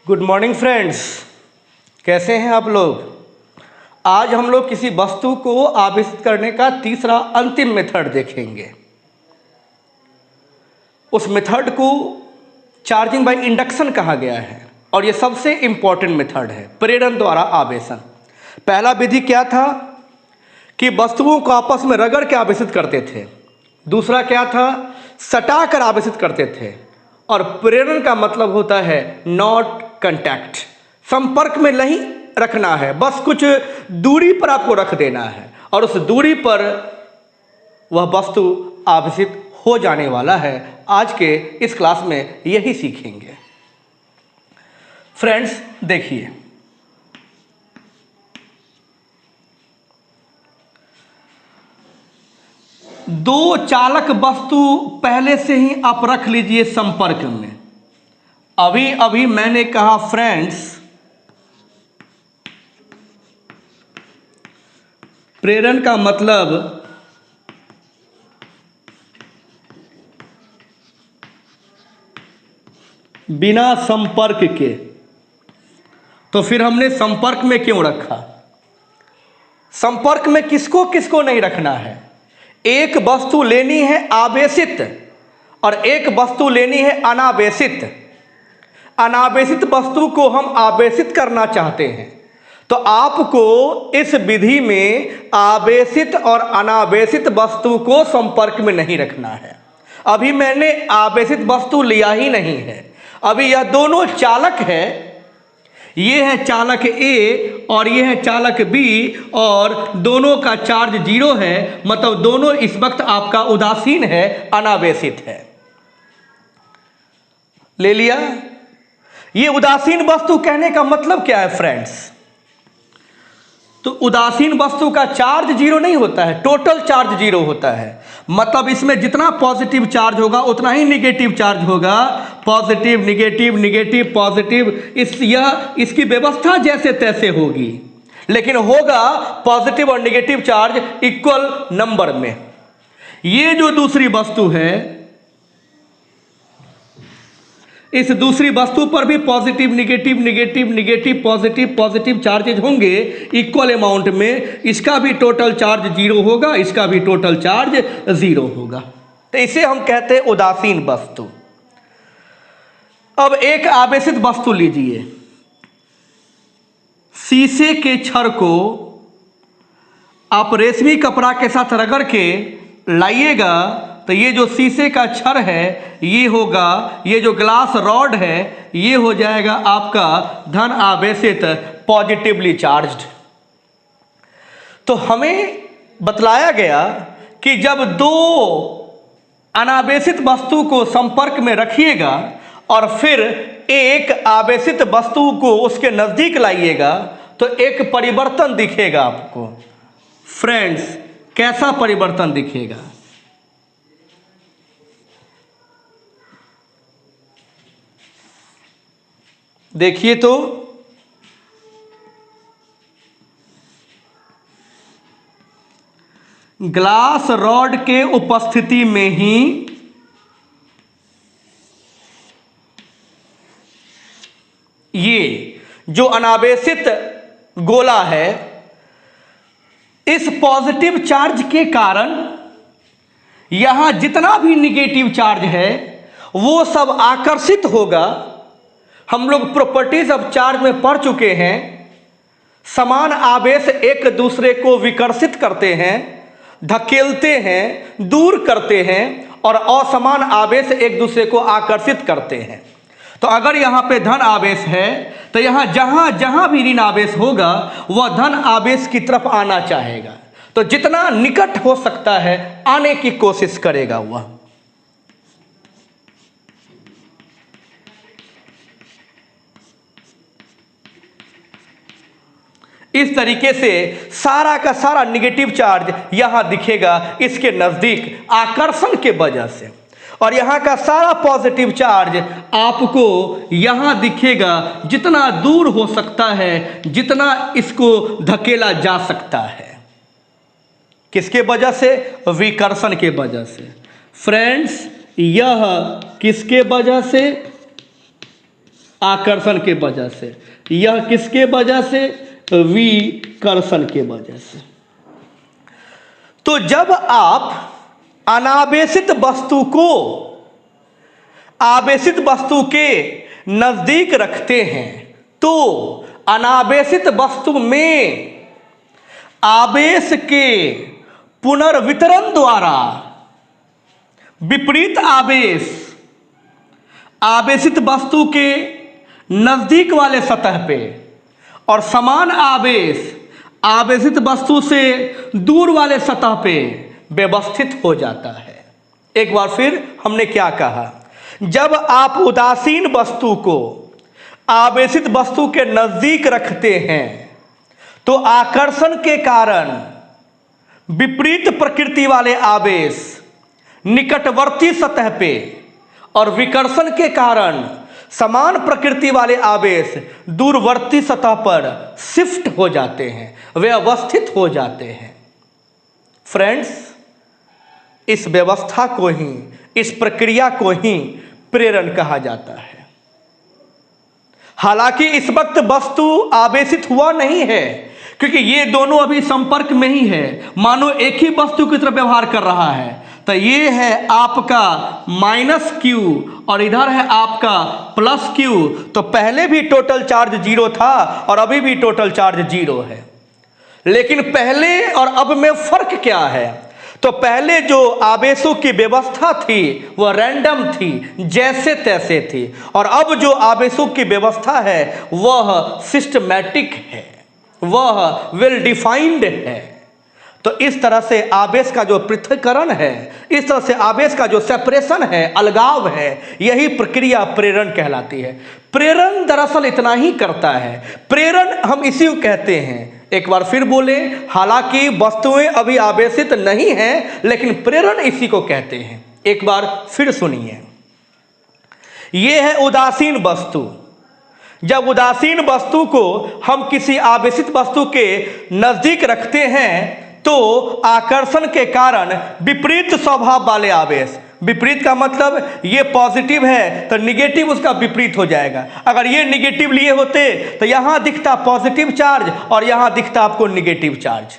Good morning friends, कैसे हैं आप लोग। आज हम लोग किसी वस्तु को आविष्कृत करने का तीसरा अंतिम मेथड देखेंगे। उस मेथड को चार्जिंग बाय इंडक्शन कहा गया है और ये सबसे इम्पॉर्टेंट मेथड है, प्रेरण द्वारा आवेशन। पहला विधि क्या था कि वस्तुओं को आपस में रगड़ के आवेशित करते थे। दूसरा क्या था, सटा कर आवेशित करते थे। और प्रेरण का मतलब होता है नॉट कंटैक्ट, संपर्क में नहीं रखना है, बस कुछ दूरी पर आपको रख देना है और उस दूरी पर वह वस्तु आवेशित हो जाने वाला है। आज के इस क्लास में यही सीखेंगे। फ्रेंड्स देखिए, दो चालक वस्तु पहले से ही आप रख लीजिए संपर्क में। अभी अभी मैंने कहा फ्रेंड्स, प्रेरण का मतलब बिना संपर्क के। तो फिर हमने संपर्क में क्यों रखा? संपर्क में किसको किसको नहीं रखना है? एक वस्तु लेनी है आवेशित और एक वस्तु लेनी है अनावेशित। अनावेशित वस्तु को हम आवेशित करना चाहते हैं तो आपको इस विधि में आवेशित और अनावेशित वस्तु को संपर्क में नहीं रखना है। अभी मैंने आवेशित वस्तु लिया ही नहीं है, अभी यह दोनों चालक है। ये है चालक ए और ये है चालक बी और दोनों का चार्ज 0 है, मतलब दोनों इस वक्त आपका उदासीन है, अनावेशित है। ले लिया। ये उदासीन वस्तु कहने का मतलब क्या है फ्रेंड्स? तो उदासीन वस्तु का चार्ज 0 नहीं होता है, टोटल चार्ज 0 होता है। मतलब इसमें जितना पॉजिटिव चार्ज होगा उतना ही निगेटिव चार्ज होगा। पॉजिटिव निगेटिव निगेटिव पॉजिटिव, इसकी व्यवस्था जैसे तैसे होगी, लेकिन होगा पॉजिटिव और निगेटिव चार्ज इक्वल नंबर में। ये जो दूसरी वस्तु है, इस दूसरी वस्तु पर भी positive negative negative negative positive positive charges होंगे इक्वल अमाउंट में। इसका भी टोटल चार्ज 0 होगा, इसका भी टोटल चार्ज 0 होगा। तो इसे हम कहते हैं उदासीन वस्तु। अब एक आवेशित वस्तु लीजिए। शीशे के छड़ को आप रेशमी कपड़ा के साथ रगड़ के लाइएगा तो ये जो शीशे का छड़ है ये होगा, ये जो ग्लास रॉड है ये हो जाएगा आपका धन आवेशित, पॉजिटिवली चार्ज्ड। तो हमें बतलाया गया कि जब दो अनावेशित वस्तु को संपर्क में रखिएगा और फिर एक आवेशित वस्तु को उसके नजदीक लाइएगा तो एक परिवर्तन दिखेगा आपको। फ्रेंड्स, कैसा परिवर्तन दिखेगा? देखिए तो ग्लास रॉड के उपस्थिति में ही ये जो अनावेशित गोला है, इस पॉजिटिव चार्ज के कारण यहां जितना भी निगेटिव चार्ज है वो सब आकर्षित होगा। हम लोग प्रॉपर्टीज ऑफ चार्ज में पढ़ चुके हैं। समान आवेश एक दूसरे को विकर्षित करते हैं, धकेलते हैं, दूर करते हैं और असमान आवेश एक दूसरे को आकर्षित करते हैं। तो अगर यहाँ पे धन आवेश है तो यहाँ जहाँ जहाँ भी ऋण आवेश होगा वह धन आवेश की तरफ आना चाहेगा। तो जितना निकट हो सकता है आने की कोशिश करेगा वह। इस तरीके से सारा का सारा निगेटिव चार्ज यहां दिखेगा इसके नजदीक आकर्षण के वजह से, और यहां का सारा पॉजिटिव चार्ज आपको यहां दिखेगा जितना दूर हो सकता है, जितना इसको धकेला जा सकता है। किसके वजह से? विकर्षण के वजह से। फ्रेंड्स, यह किसके वजह से? आकर्षण के वजह से। यह किसके वजह से? विकर्षण के वजह से। तो जब आप अनावेशित वस्तु को आवेशित वस्तु के नजदीक रखते हैं तो अनावेशित वस्तु में आवेश के पुनर्वितरण द्वारा विपरीत आवेश आवेशित वस्तु के नजदीक वाले सतह पे और समान आवेश आवेशित वस्तु से दूर वाले सतह पे व्यवस्थित हो जाता है। एक बार फिर हमने क्या कहा? जब आप उदासीन वस्तु को आवेशित वस्तु के नजदीक रखते हैं तो आकर्षण के कारण विपरीत प्रकृति वाले आवेश निकटवर्ती सतह पे और विकर्षण के कारण समान प्रकृति वाले आवेश दूरवर्ती सतह पर शिफ्ट हो जाते हैं, व्यवस्थित हो जाते हैं। फ्रेंड्स, इस व्यवस्था को ही, इस प्रक्रिया को ही प्रेरण कहा जाता है। हालांकि इस वक्त वस्तु आवेशित हुआ नहीं है क्योंकि ये दोनों अभी संपर्क में ही है, मानो एक ही वस्तु की तरफ व्यवहार कर रहा है। तो ये है आपका -Q और इधर है आपका +Q। तो पहले भी टोटल चार्ज 0 था और अभी भी टोटल चार्ज 0 है। लेकिन पहले और अब में फर्क क्या है? तो पहले जो आवेशों की व्यवस्था थी वह रैंडम थी, जैसे तैसे थी, और अब जो आवेशों की व्यवस्था है वह सिस्टमैटिक है, वह वेल डिफाइंड है। तो इस तरह से आवेश का जो पृथक्करण है, इस तरह से आवेश का जो सेपरेशन है, अलगाव है, यही प्रक्रिया प्रेरण कहलाती है। प्रेरण दरअसल इतना ही करता है। प्रेरण हम इसी को कहते हैं, एक बार फिर बोले, हालांकि वस्तुएं अभी आवेशित नहीं हैं लेकिन प्रेरण इसी को कहते हैं। एक बार फिर सुनिए, यह है उदासीन वस्तु। जब उदासीन वस्तु को हम किसी आवेशित वस्तु के नजदीक रखते हैं तो आकर्षण के कारण विपरीत स्वभाव वाले आवेश, विपरीत का मतलब ये पॉजिटिव है तो निगेटिव उसका विपरीत हो जाएगा। अगर ये निगेटिव लिए होते तो यहां दिखता पॉजिटिव चार्ज और यहां दिखता आपको निगेटिव चार्ज।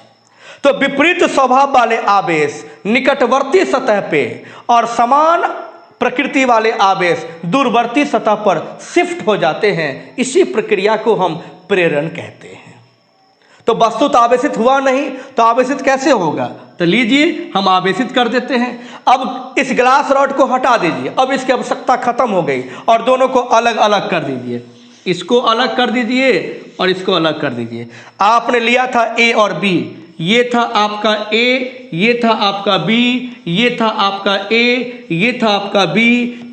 तो विपरीत स्वभाव वाले आवेश निकटवर्ती सतह पे और समान प्रकृति वाले आवेश दूरवर्ती सतह पर शिफ्ट हो जाते हैं। इसी प्रक्रिया को हम प्रेरण कहते हैं। तो वस्तु तो आवेशित हुआ नहीं तो आवेशित कैसे होगा? तो लीजिए हम आवेशित कर देते हैं। अब इस ग्लास रॉड को हटा दीजिए, अब इसकी आवश्यकता खत्म हो गई और दोनों को अलग अलग कर दीजिए। इसको अलग कर दीजिए और इसको अलग कर दीजिए। आपने लिया था A और B, ये था आपका A, ये था आपका B, ये था आपका A, ये था आपका B,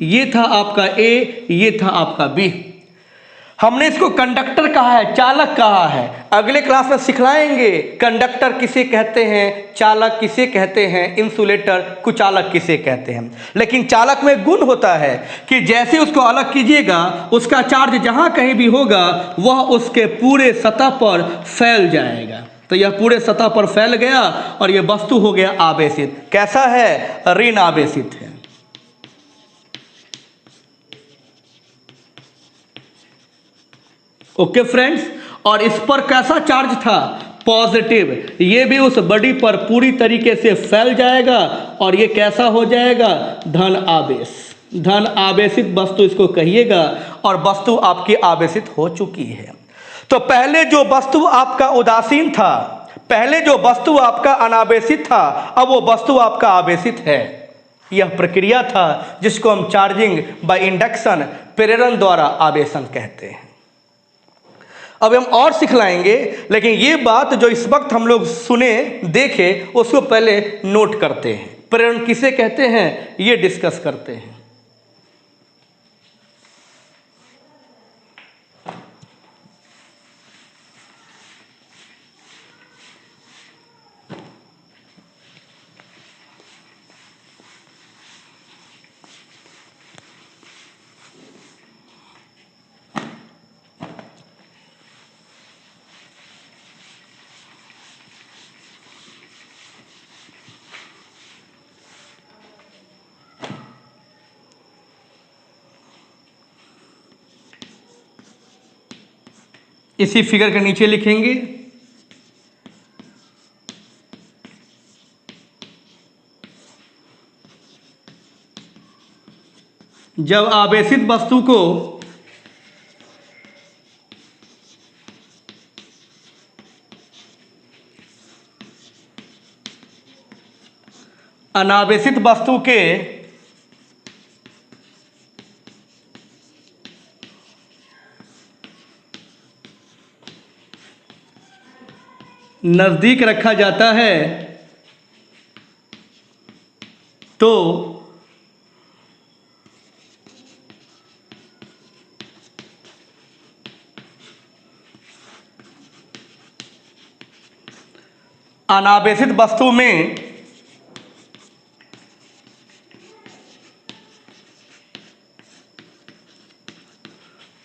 ये था आपका A, ये था आपका B। हमने इसको कंडक्टर कहा है, चालक कहा है। अगले क्लास में सिखलाएंगे कंडक्टर किसे कहते हैं, चालक किसे कहते हैं, इंसुलेटर, कुचालक किसे कहते हैं। लेकिन चालक में गुण होता है कि जैसे उसको अलग कीजिएगा उसका चार्ज जहां कहीं भी होगा वह उसके पूरे सतह पर फैल जाएगा। तो यह पूरे सतह पर फैल गया और यह वस्तु हो गया आवेशित। कैसा है? ऋण आवेशित है। ओके फ्रेंड्स, और इस पर कैसा चार्ज था? पॉजिटिव। ये भी उस बॉडी पर पूरी तरीके से फैल जाएगा और ये कैसा हो जाएगा? धन आवेश। धन आवेशित वस्तु इसको कहिएगा और वस्तु आपकी आवेशित हो चुकी है। तो पहले जो वस्तु आपका उदासीन था, पहले जो वस्तु आपका अनावेशित था, अब वो वस्तु आपका आवेशित है। यह प्रक्रिया था जिसको हम चार्जिंग बाय इंडक्शन, प्रेरण द्वारा आवेशन कहते हैं। अब हम और सिखलाएंगे, लेकिन ये बात जो इस वक्त हम लोग सुने देखे उसको पहले नोट करते हैं। प्रेरण किसे कहते हैं ये डिस्कस करते हैं। इसी फिगर के नीचे लिखेंगे जब आवेशित वस्तु को अनावेशित वस्तु के नजदीक रखा जाता है तो अनावेशित वस्तु में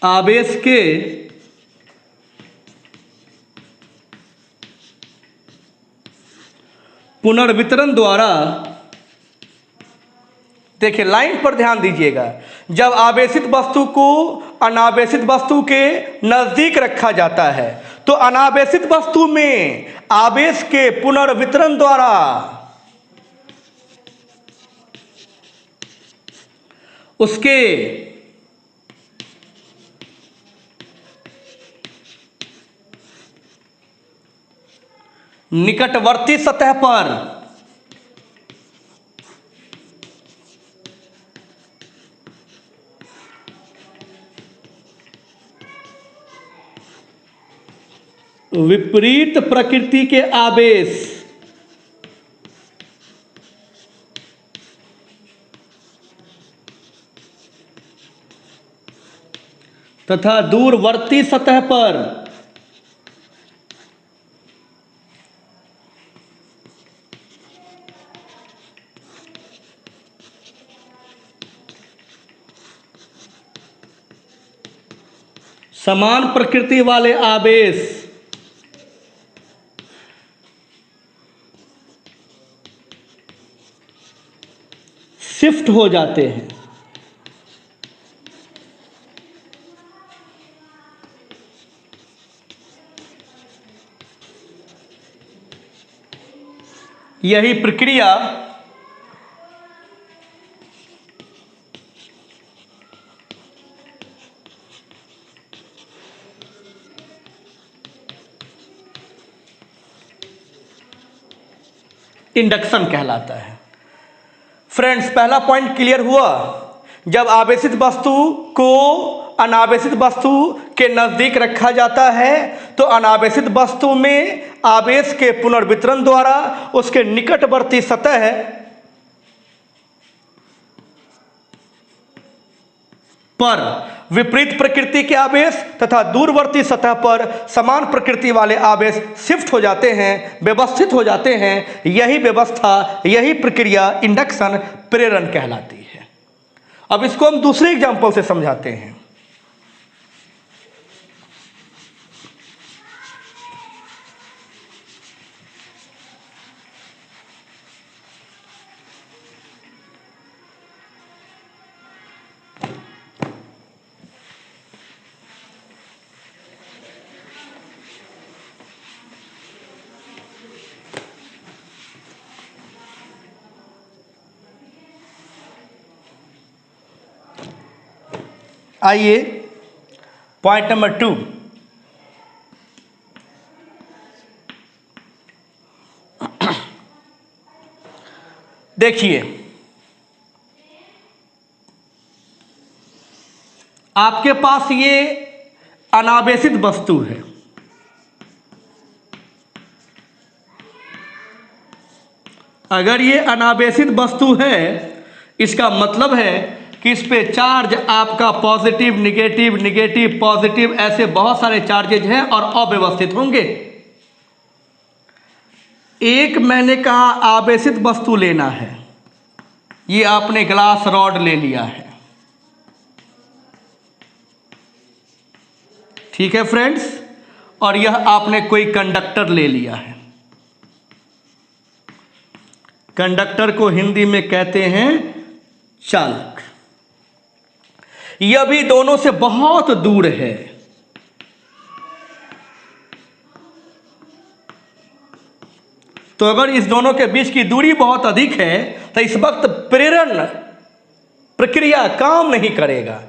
आवेश के पुनर्वितरण द्वारा, देखिए लाइन पर ध्यान दीजिएगा, जब आवेशित वस्तु को अनावेशित वस्तु के नजदीक रखा जाता है तो अनावेशित वस्तु में आवेश के पुनर्वितरण द्वारा उसके निकटवर्ती सतह पर विपरीत प्रकृति के आवेश तथा दूरवर्ती सतह पर समान प्रकृति वाले आवेश शिफ्ट हो जाते हैं। यही प्रक्रिया इंडक्शन कहलाता है। फ्रेंड्स, पहला पॉइंट क्लियर हुआ। जब आवेशित वस्तु को अनावेशित वस्तु के नजदीक रखा जाता है तो अनावेशित वस्तु में आवेश के पुनर्वितरण द्वारा उसके निकटवर्ती सतह पर विपरीत प्रकृति के आवेश तथा दूरवर्ती सतह पर समान प्रकृति वाले आवेश शिफ्ट हो जाते हैं, व्यवस्थित हो जाते हैं। यही व्यवस्था, यही प्रक्रिया इंडक्शन प्रेरण कहलाती है। अब इसको हम दूसरे एग्जांपल से समझाते हैं। आइए पॉइंट नंबर 2, देखिए आपके पास ये अनावेशित वस्तु है। अगर ये अनावेशित वस्तु है इसका मतलब है कि इस पे चार्ज आपका पॉजिटिव निगेटिव, निगेटिव पॉजिटिव, ऐसे बहुत सारे चार्जेज हैं और अव्यवस्थित होंगे। एक मैंने कहा आवेशित वस्तु लेना है, ये आपने ग्लास रॉड ले लिया है, ठीक है फ्रेंड्स, और यह आपने कोई कंडक्टर ले लिया है। कंडक्टर को हिंदी में कहते हैं चालक। यह भी दोनों से बहुत दूर है। तो अगर इस दोनों के बीच की दूरी बहुत अधिक है तो इस वक्त प्रेरण प्रक्रिया काम नहीं करेगा।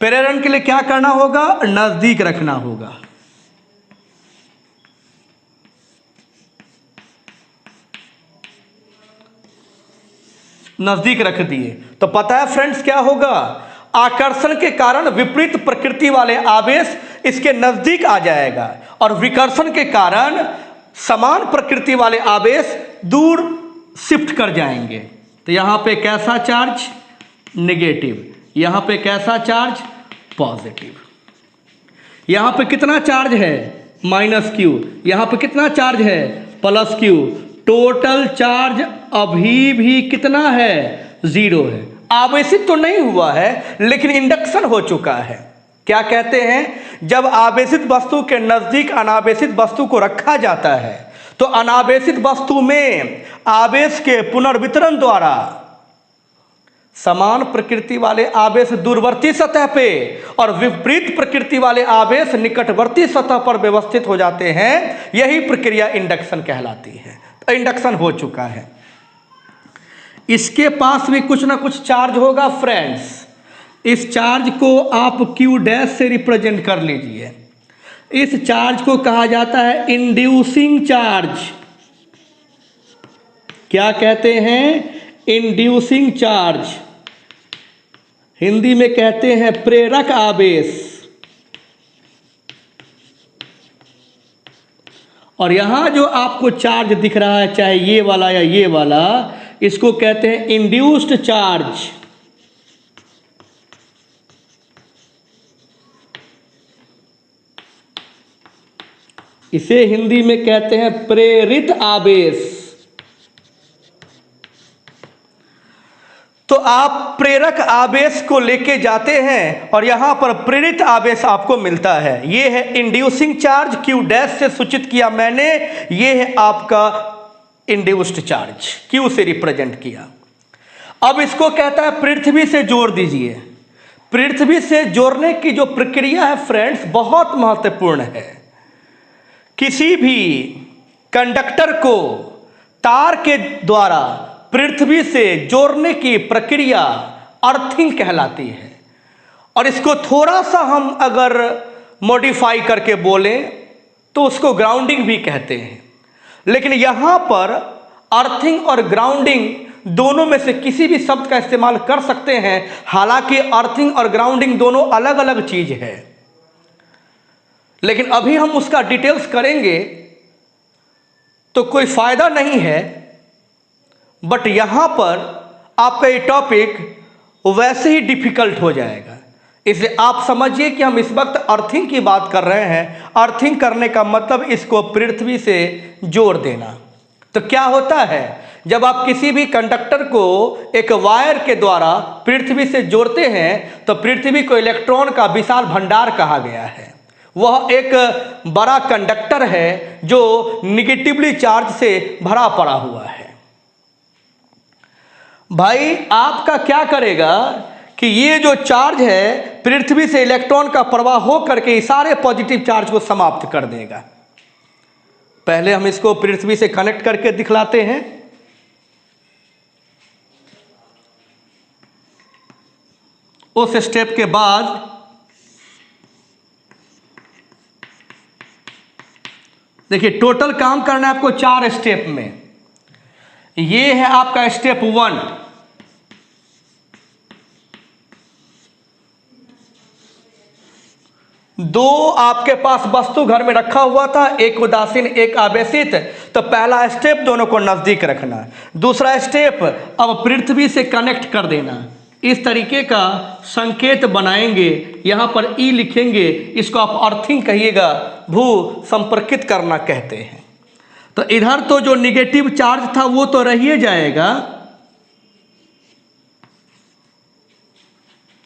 प्रेरण के लिए क्या करना होगा? नजदीक रखना होगा। नजदीक रख दिए तो पता है फ्रेंड्स क्या होगा? आकर्षण के कारण विपरीत प्रकृति वाले आवेश इसके नजदीक आ जाएगा और विकर्षण के कारण समान प्रकृति वाले आवेश दूर शिफ्ट कर जाएंगे। तो यहाँ पे कैसा चार्ज? नेगेटिव। यहाँ पे कैसा चार्ज? पॉजिटिव। यहाँ पे कितना चार्ज है? -q। यहाँ पे कितना चार्ज है? +q। टोटल चार्ज अभी भी कितना है? 0 है। आवेशित तो नहीं हुआ है लेकिन इंडक्शन हो चुका है। क्या कहते हैं? जब आवेशित वस्तु के नजदीक अनावेशित वस्तु को रखा जाता है तो अनावेशित वस्तु में आवेश के पुनर्वितरण द्वारा समान प्रकृति वाले आवेश दूरवर्ती सतह पे और विपरीत प्रकृति वाले आवेश निकटवर्ती सतह पर व्यवस्थित हो जाते हैं। यही प्रक्रिया इंडक्शन कहलाती है। तो इंडक्शन हो चुका है। इसके पास भी कुछ ना कुछ चार्ज होगा फ्रेंड्स। इस चार्ज को आप Q' से रिप्रेजेंट कर लीजिए। इस चार्ज को कहा जाता है इंड्यूसिंग चार्ज। क्या कहते हैं? Inducing charge. हिंदी में कहते हैं प्रेरक आवेश। और यहां जो आपको चार्ज दिख रहा है, चाहे ये वाला या ये वाला, इसको कहते हैं इंड्यूस्ड चार्ज। इसे हिंदी में कहते हैं प्रेरित आवेश। तो आप प्रेरक आवेश को लेके जाते हैं और यहां पर प्रेरित आवेश आपको मिलता है। यह है इंड्यूसिंग चार्ज, Q' से सूचित किया मैंने। यह है आपका इंड्यूस्ड चार्ज, Q से रिप्रेजेंट किया। अब इसको कहता है पृथ्वी से जोड़ दीजिए। पृथ्वी से जोड़ने की जो प्रक्रिया है फ्रेंड्स, बहुत महत्वपूर्ण है। किसी भी कंडक्टर को तार के द्वारा पृथ्वी से जोड़ने की प्रक्रिया अर्थिंग कहलाती है। और इसको थोड़ा सा हम अगर मॉडिफाई करके बोलें तो उसको ग्राउंडिंग भी कहते हैं। लेकिन यहाँ पर अर्थिंग और ग्राउंडिंग दोनों में से किसी भी शब्द का इस्तेमाल कर सकते हैं। हालांकि अर्थिंग और ग्राउंडिंग दोनों अलग अलग चीज है, लेकिन अभी हम उसका डिटेल्स करेंगे तो कोई फायदा नहीं है। बट यहां पर आपका ये टॉपिक वैसे ही डिफिकल्ट हो जाएगा। इसलिए आप समझिए कि हम इस वक्त अर्थिंग की बात कर रहे हैं। अर्थिंग करने का मतलब इसको पृथ्वी से जोड़ देना। तो क्या होता है, जब आप किसी भी कंडक्टर को एक वायर के द्वारा पृथ्वी से जोड़ते हैं तो पृथ्वी को इलेक्ट्रॉन का विशाल भंडार कहा गया है। वह एक बड़ा कंडक्टर है जो निगेटिवली चार्ज से भरा पड़ा हुआ है। भाई आपका क्या करेगा कि ये जो चार्ज है पृथ्वी से इलेक्ट्रॉन का प्रवाह हो करके सारे पॉजिटिव चार्ज को समाप्त कर देगा। पहले हम इसको पृथ्वी से कनेक्ट करके दिखलाते हैं। उस स्टेप के बाद देखिए टोटल काम करना है आपको 4 स्टेप में। ये है आपका स्टेप 1। दो आपके पास वस्तु घर में रखा हुआ था, एक उदासीन एक आवेशित। तो पहला स्टेप दोनों को नजदीक रखना। दूसरा स्टेप अब पृथ्वी से कनेक्ट कर देना। इस तरीके का संकेत बनाएंगे, यहां पर ई लिखेंगे। इसको आप अर्थिंग कहिएगा, भू संपर्कित करना कहते हैं। तो इधर तो जो निगेटिव चार्ज था वो तो रहिए जाएगा,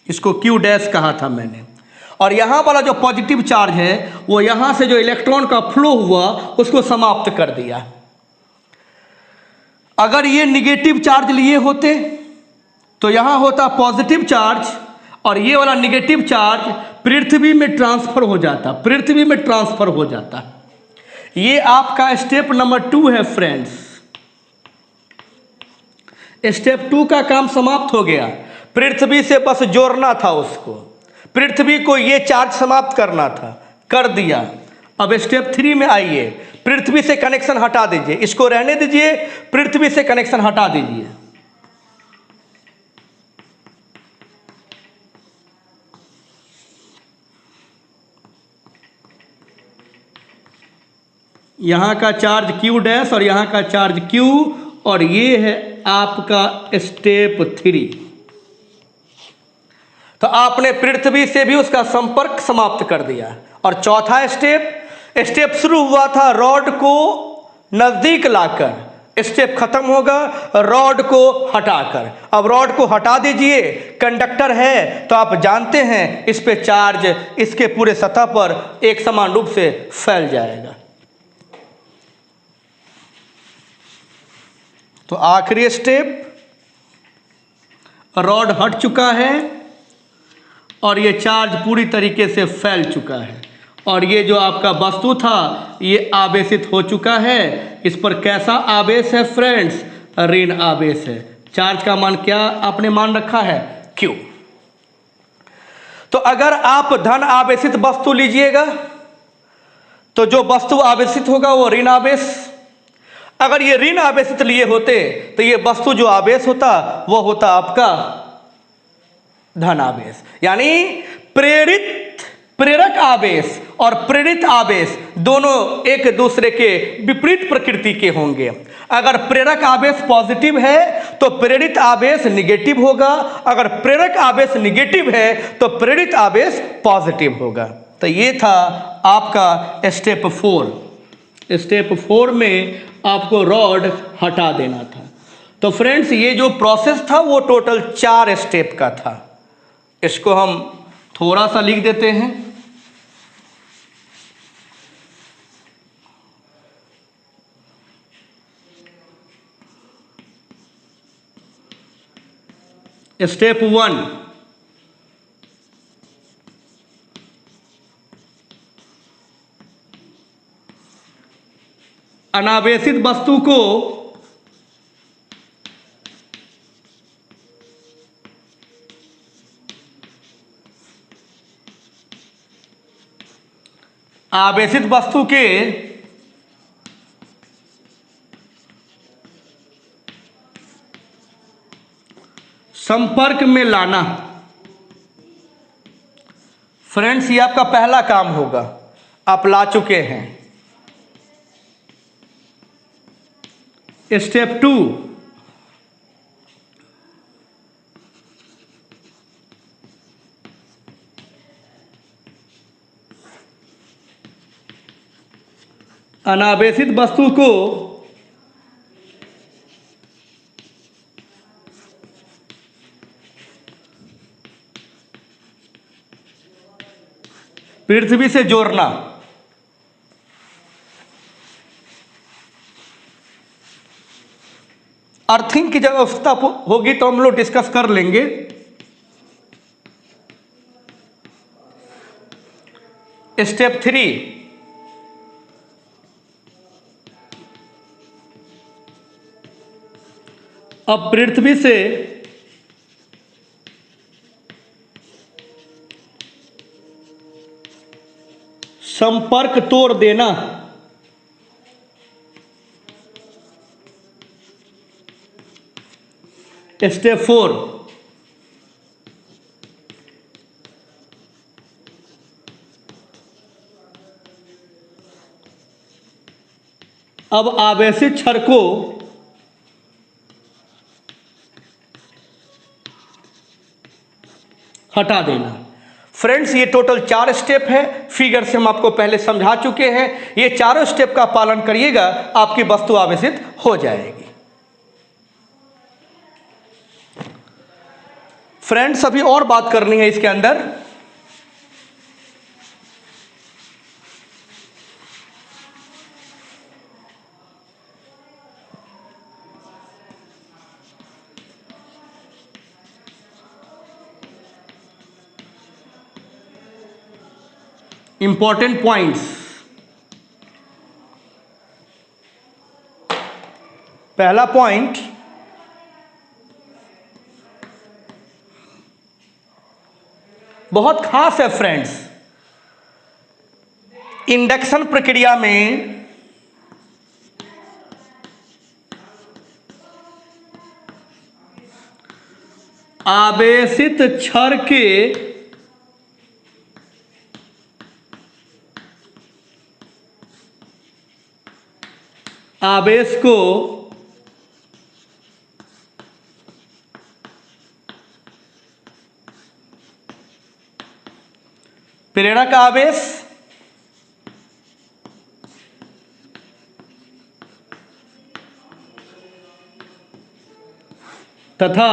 इसको Q' कहा था मैंने। और यहां वाला जो पॉजिटिव चार्ज है वो यहां से जो इलेक्ट्रॉन का फ्लो हुआ उसको समाप्त कर दिया। अगर ये निगेटिव चार्ज लिए होते तो यहां होता पॉजिटिव चार्ज और ये वाला निगेटिव चार्ज पृथ्वी में ट्रांसफर हो जाता, पृथ्वी में ट्रांसफर हो जाता। ये आपका स्टेप नंबर 2 है फ्रेंड्स। स्टेप 2 का काम समाप्त हो गया। पृथ्वी से बस जोड़ना था उसको, पृथ्वी को ये चार्ज समाप्त करना था, कर दिया। अब स्टेप 3 में आइए, पृथ्वी से कनेक्शन हटा दीजिए, इसको रहने दीजिए, पृथ्वी से कनेक्शन हटा दीजिए। यहां का चार्ज Q डैश और यहां का चार्ज Q, और ये है आपका स्टेप 3। तो आपने पृथ्वी से भी उसका संपर्क समाप्त कर दिया। और चौथा स्टेप शुरू हुआ था रॉड को नजदीक लाकर, स्टेप खत्म होगा रॉड को हटाकर। अब रॉड को हटा दीजिए, कंडक्टर है तो आप जानते हैं इस पे चार्ज इसके पूरे सतह पर एक समान रूप से फैल जाएगा। तो आखिरी स्टेप, रॉड हट चुका है और ये चार्ज पूरी तरीके से फैल चुका है, और ये जो आपका वस्तु था ये आवेशित हो चुका है। इस पर कैसा आवेश है फ्रेंड्स? ऋण आवेश है। चार्ज का मान क्या आपने मान रखा है? Q। तो अगर आप धन आवेशित वस्तु लीजिएगा तो जो वस्तु आवेशित होगा वो ऋण आवेश। अगर ये ऋण आवेशित लिए होते तो ये वस्तु जो आवेश होता वो होता आपका धन आवेश। यानी प्रेरक आवेश और प्रेरित आवेश दोनों एक दूसरे के विपरीत प्रकृति के होंगे। अगर प्रेरक आवेश पॉजिटिव है तो प्रेरित आवेश निगेटिव होगा, अगर प्रेरक आवेश निगेटिव है तो प्रेरित आवेश पॉजिटिव होगा। तो ये था आपका स्टेप 4। स्टेप 4 में आपको रॉड हटा देना था। तो फ्रेंड्स ये जो प्रोसेस था वो टोटल 4 स्टेप का था। इसको हम थोड़ा सा लिख देते हैं। स्टेप 1, अनावेशित वस्तु को आवेशित वस्तु के संपर्क में लाना। फ्रेंड्स ये आपका पहला काम होगा, आप ला चुके हैं। स्टेप 2, अनावेशित वस्तु को पृथ्वी से जोड़ना। अर्थिंग की जब अवस्था होगी तो हम लोग डिस्कस कर लेंगे। स्टेप 3, अब पृथ्वी से संपर्क तोड़ देना। स्टेप 4, अब आवेशित छड़ को हटा देना। फ्रेंड्स ये टोटल 4 स्टेप है, फिगर से हम आपको पहले समझा चुके हैं। ये चारों स्टेप का पालन करिएगा, आपकी वस्तु आवेशित हो जाएगी। फ्रेंड्स अभी और बात करनी है इसके अंदर। Important points. पहला पॉइंट, बहुत खास है फ्रेंड्स। इंडक्शन प्रक्रिया में आवेशित छड़ के आवेश को प्रेरक आवेश तथा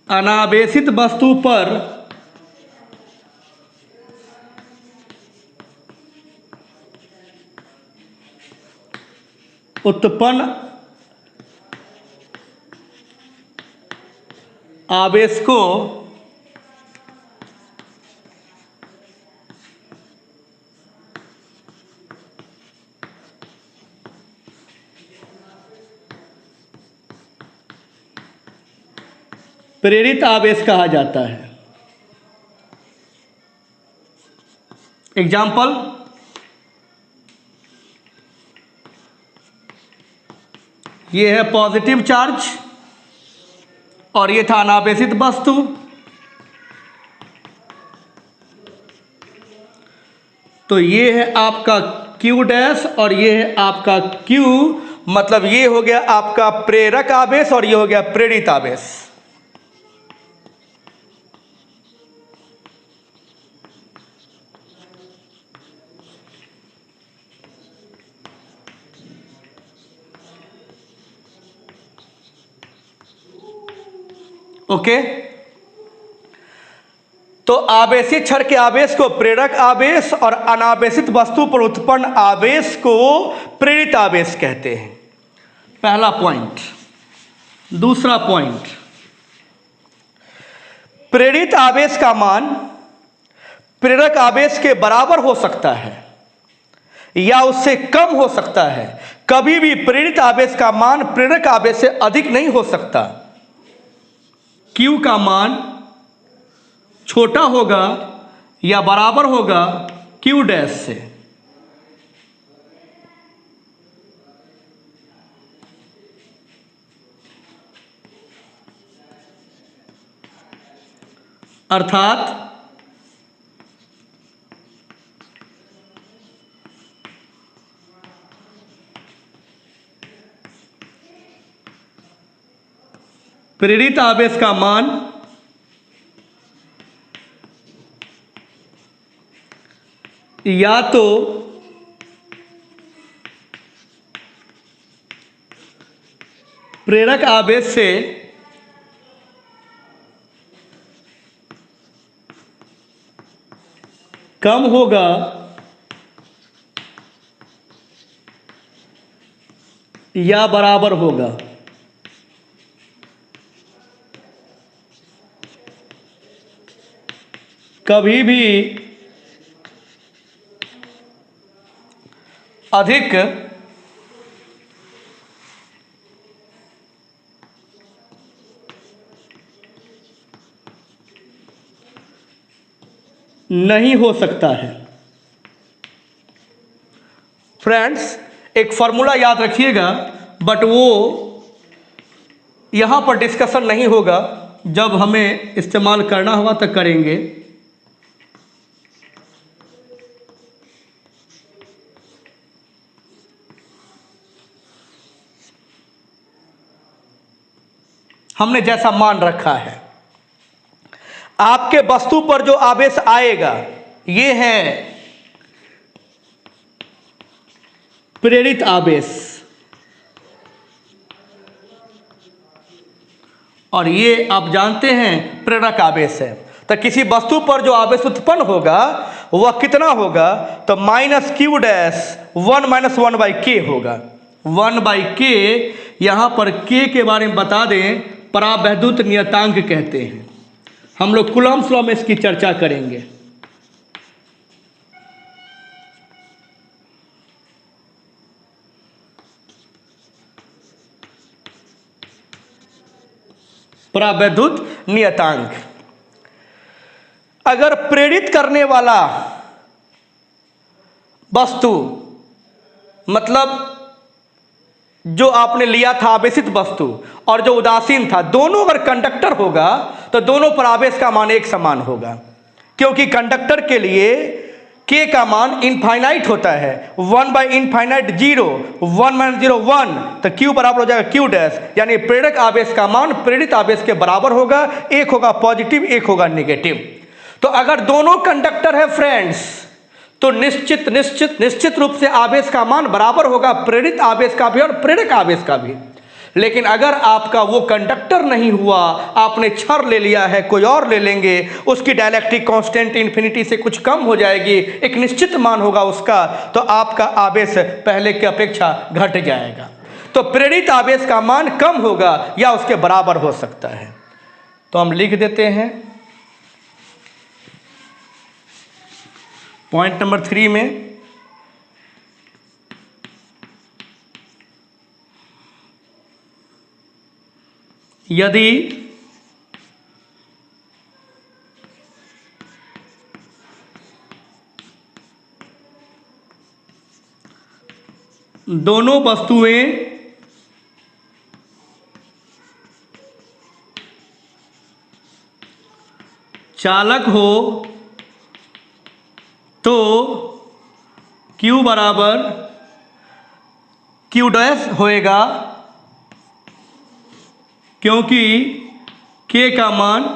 अनावेशित वस्तु पर उत्पन्न आवेश को प्रेरित आवेश कहा जाता है। एग्जाम्पल, ये है पॉजिटिव चार्ज और ये था अनावेशित वस्तु। तो ये है आपका Q डैश और ये है आपका Q, मतलब ये हो गया आपका प्रेरक आवेश और ये हो गया प्रेरित आवेश। ओके, तो आवेशित छड़ के आवेश को प्रेरक आवेश और अनावेशित वस्तु पर उत्पन्न आवेश को प्रेरित आवेश कहते हैं। पहला पॉइंट। दूसरा पॉइंट, प्रेरित आवेश का मान प्रेरक आवेश के बराबर हो सकता है या उससे कम हो सकता है। कभी भी प्रेरित आवेश का मान प्रेरक आवेश से अधिक नहीं हो सकता। Q का मान छोटा होगा या बराबर होगा Q डैश से। अर्थात प्रेरित आवेश का मान या तो प्रेरक आवेश से कम होगा या बराबर होगा। कभी भी अधिक नहीं हो सकता है। फ्रेंड्स, एक फॉर्मूला याद रखिएगा, बट वो यहां पर डिस्कशन नहीं होगा, जब हमें इस्तेमाल करना होगा तो करेंगे। हमने जैसा मान रखा है, आपके वस्तु पर जो आवेश आएगा ये है प्रेरित आवेश और ये आप जानते हैं प्रेरक आवेश है। तो किसी वस्तु पर जो आवेश उत्पन्न होगा वह कितना होगा, तो -Q डैश 1 - 1/k होगा। 1/k, यहाँ पर k के बारे में बता दें, परावैद्युत नियतांक कहते हैं। हम लोग कूलम्ब्स लॉ में इसकी चर्चा करेंगे। परावैद्युत नियतांक। अगर प्रेरित करने वाला वस्तु, मतलब जो आपने लिया था आवेशित वस्तु और जो उदासीन था, दोनों अगर कंडक्टर होगा तो दोनों पर आवेश का मान एक समान होगा, क्योंकि कंडक्टर के लिए k का मान इनफाइनाइट होता है। 1 बाई इनफाइनाइट 0, 1 माइनस 0 1, तो q बराबर हो जाएगा q डैश, यानी प्रेरक आवेश का मान प्रेरित आवेश के बराबर होगा। एक होगा पॉजिटिव, एक होगा नेगेटिव। तो अगर दोनों कंडक्टर है फ्रेंड्स, तो निश्चित निश्चित निश्चित रूप से आवेश का मान बराबर होगा प्रेरित आवेश का भी और प्रेरक आवेश का भी। लेकिन अगर आपका वो कंडक्टर नहीं हुआ, आपने क्षर ले लिया है, कोई और ले लेंगे, उसकी डायलैक्ट्रिक कांस्टेंट इन्फिनिटी से कुछ कम हो जाएगी, एक निश्चित मान होगा उसका, तो आपका आवेश पहले की अपेक्षा घट जाएगा। तो प्रेरित आवेश का मान कम होगा या उसके बराबर हो सकता है। तो हम लिख देते हैं पॉइंट नंबर 3 में, यदि दोनों वस्तुएं चालक हो तो Q बराबर Q डैश होएगा, क्योंकि K का मान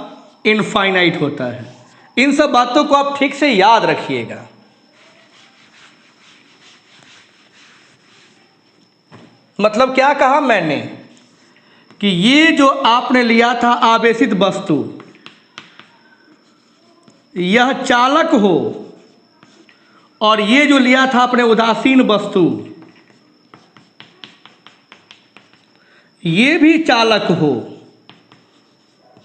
इनफाइनाइट होता है। इन सब बातों को आप ठीक से याद रखिएगा। मतलब क्या कहा मैंने कि ये जो आपने लिया था आवेशित वस्तु, यह चालक हो, और ये जो लिया था अपने उदासीन वस्तु, ये भी चालक हो,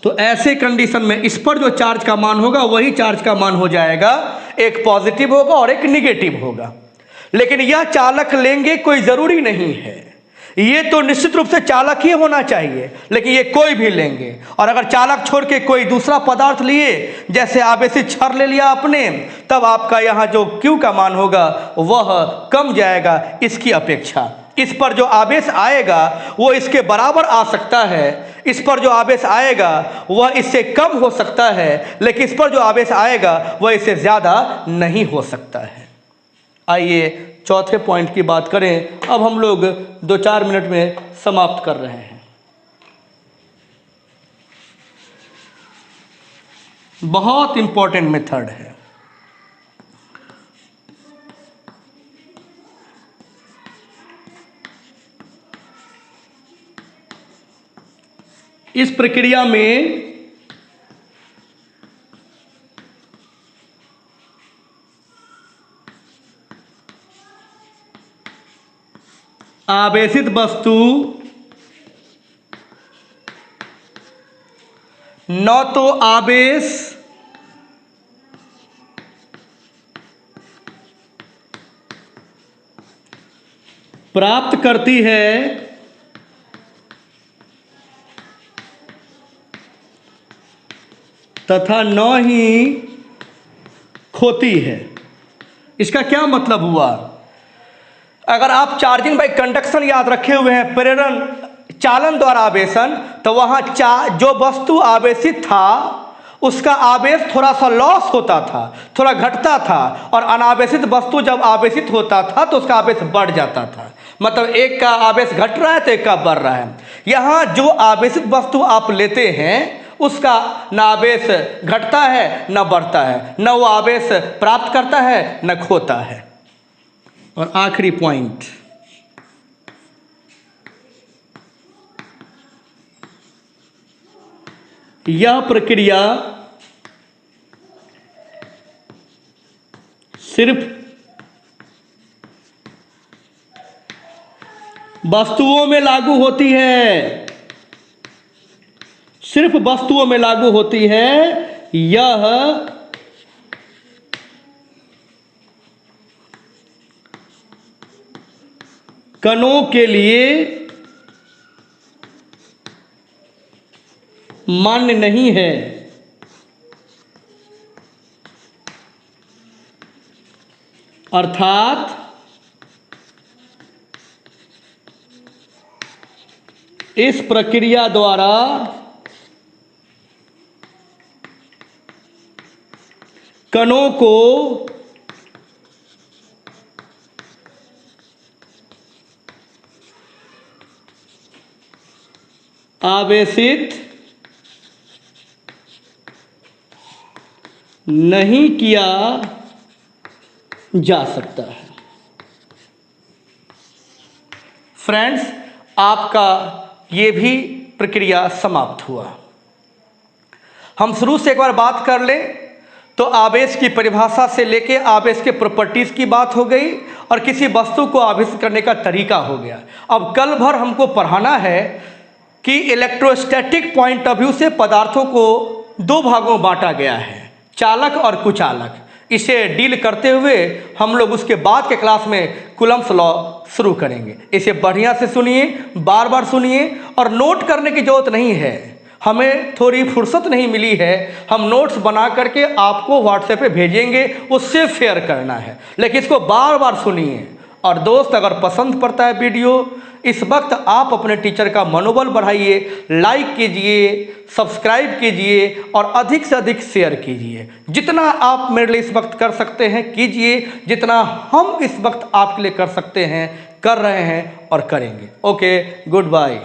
तो ऐसे कंडीशन में इस पर जो चार्ज का मान होगा वही चार्ज का मान हो जाएगा, एक पॉजिटिव होगा और एक निगेटिव होगा। लेकिन यह चालक लेंगे कोई जरूरी नहीं है, ये तो निश्चित रूप से चालक ही होना चाहिए, लेकिन ये कोई भी लेंगे। और अगर चालक छोड़ के कोई दूसरा पदार्थ लिए, जैसे आवेशित क्षर ले लिया आपने, तब आपका यहाँ जो Q का मान होगा वह कम जाएगा इसकी अपेक्षा। इस पर जो आवेश आएगा वो इसके बराबर आ सकता है, इस पर जो आवेश आएगा वह इससे कम हो सकता है, लेकिन इस पर जो आवेश आएगा वह इससे ज़्यादा नहीं हो सकता है। आइए चौथे पॉइंट की बात करें। अब हम लोग 2-4 मिनट में समाप्त कर रहे हैं। बहुत इंपॉर्टेंट मेथड है। इस प्रक्रिया में आवेशित वस्तु न तो आवेश प्राप्त करती है तथा न ही खोती है। इसका क्या मतलब हुआ? अगर आप चार्जिंग बाई कंडक्शन याद रखे हुए हैं, प्रेरण चालन द्वारा आवेशन, तो वहाँ जो वस्तु आवेशित था उसका आवेश थोड़ा सा लॉस होता था, थोड़ा घटता था, और अनावेशित वस्तु जब आवेशित होता था तो उसका आवेश बढ़ जाता था। मतलब एक का आवेश घट रहा है तो एक का बढ़ रहा है। यहाँ जो आवेशित वस्तु आप लेते हैं उसका न आवेश घटता है न बढ़ता है, न वो आवेश प्राप्त करता है न खोता है। और आखिरी पॉइंट, यह प्रक्रिया सिर्फ वस्तुओं में लागू होती है, सिर्फ वस्तुओं में लागू होती है। यह कणों के लिए मान्य नहीं है। अर्थात इस प्रक्रिया द्वारा कणों को आवेशित नहीं किया जा सकता है। फ्रेंड्स, आपका ये भी प्रक्रिया समाप्त हुआ। हम शुरू से एक बार बात कर लें तो आवेश की परिभाषा से लेके आवेश के प्रॉपर्टीज़ की बात हो गई और किसी वस्तु को आवेशित करने का तरीका हो गया। अब कल भर हमको पढ़ाना है कि इलेक्ट्रोस्टैटिक पॉइंट ऑफ व्यू से पदार्थों को दो भागों में बांटा गया है, चालक और कुचालक। इसे डील करते हुए हम लोग उसके बाद के क्लास में कूलम्ब्स लॉ शुरू करेंगे। इसे बढ़िया से सुनिए, बार बार सुनिए और नोट करने की ज़रूरत नहीं है। हमें थोड़ी फुर्सत नहीं मिली है, हम नोट्स बना करके आपको व्हाट्सएप पे भेजेंगे, उससे शेयर करना है, लेकिन इसको बार बार सुनिए। और दोस्त, अगर पसंद पड़ता है वीडियो, इस वक्त आप अपने टीचर का मनोबल बढ़ाइए, लाइक कीजिए, सब्सक्राइब कीजिए और अधिक से अधिक शेयर कीजिए। जितना आप मेरे लिए इस वक्त कर सकते हैं कीजिए, जितना हम इस वक्त आपके लिए कर सकते हैं कर रहे हैं और करेंगे। Okay, good bye.